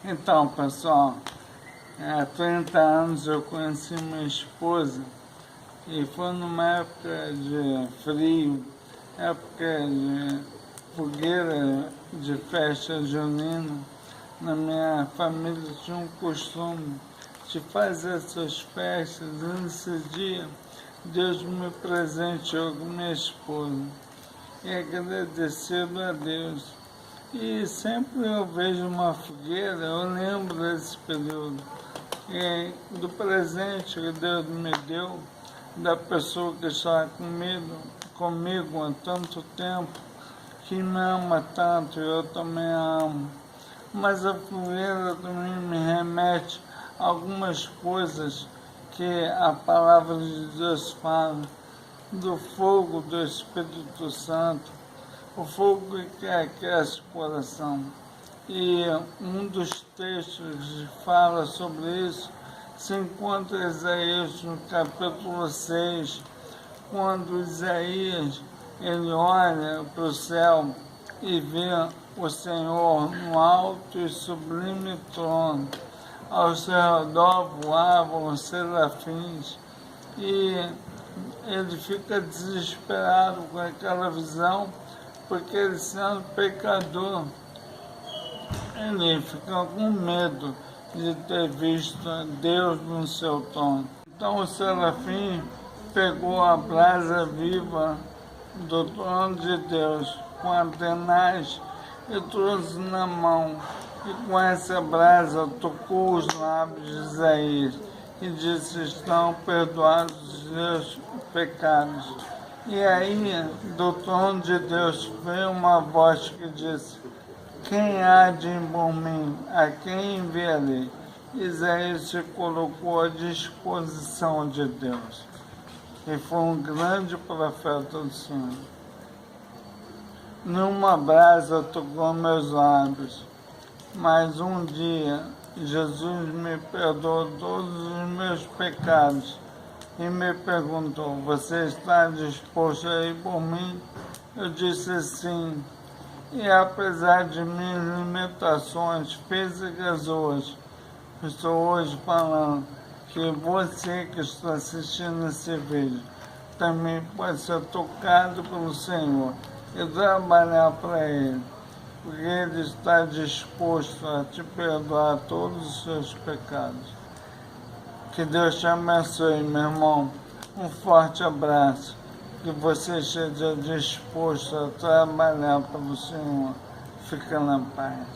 Então, pessoal, há 30 anos eu conheci minha esposa e foi numa época de frio, época de fogueira de festa junina. Na minha família tinha um costume de fazer essas festas e nesse dia Deus me presenteou com minha esposa e agradecido a Deus. E sempre eu vejo uma fogueira, eu lembro desse período, e do presente que Deus me deu, da pessoa que está comigo há tanto tempo, que me ama tanto, eu também a amo. Mas a fogueira também me remete a algumas coisas que a palavra de Deus fala, do fogo do Espírito Santo, o fogo que aquece o coração. E um dos textos que fala sobre isso se encontra em Isaías no capítulo 6, quando Isaías ele olha para o céu e vê o Senhor no alto e sublime trono. Ao seu redor voavam os serafins e ele fica desesperado com aquela visão, porque ele, sendo pecador, ele fica com medo de ter visto Deus no seu trono. Então o serafim pegou a brasa viva do trono de Deus com a tenaz e trouxe na mão, e com essa brasa tocou os lábios de Isaías e disse: estão perdoados os seus pecados. E aí, do trono de Deus, veio uma voz que disse: quem há de ir por mim? A quem enviarei? Isaías se colocou à disposição de Deus. E foi um grande profeta do Senhor. Numa brasa tocou meus lábios, mas um dia Jesus me perdoou todos os meus pecados e me perguntou: você está disposto a ir por mim? Eu disse sim. E apesar de minhas limitações físicas hoje, estou hoje falando que você que está assistindo esse vídeo também pode ser tocado pelo Senhor e trabalhar para Ele, porque Ele está disposto a te perdoar todos os seus pecados. Que Deus te abençoe, meu irmão. Um forte abraço. Que você esteja disposto a trabalhar pelo Senhor. Fica na paz.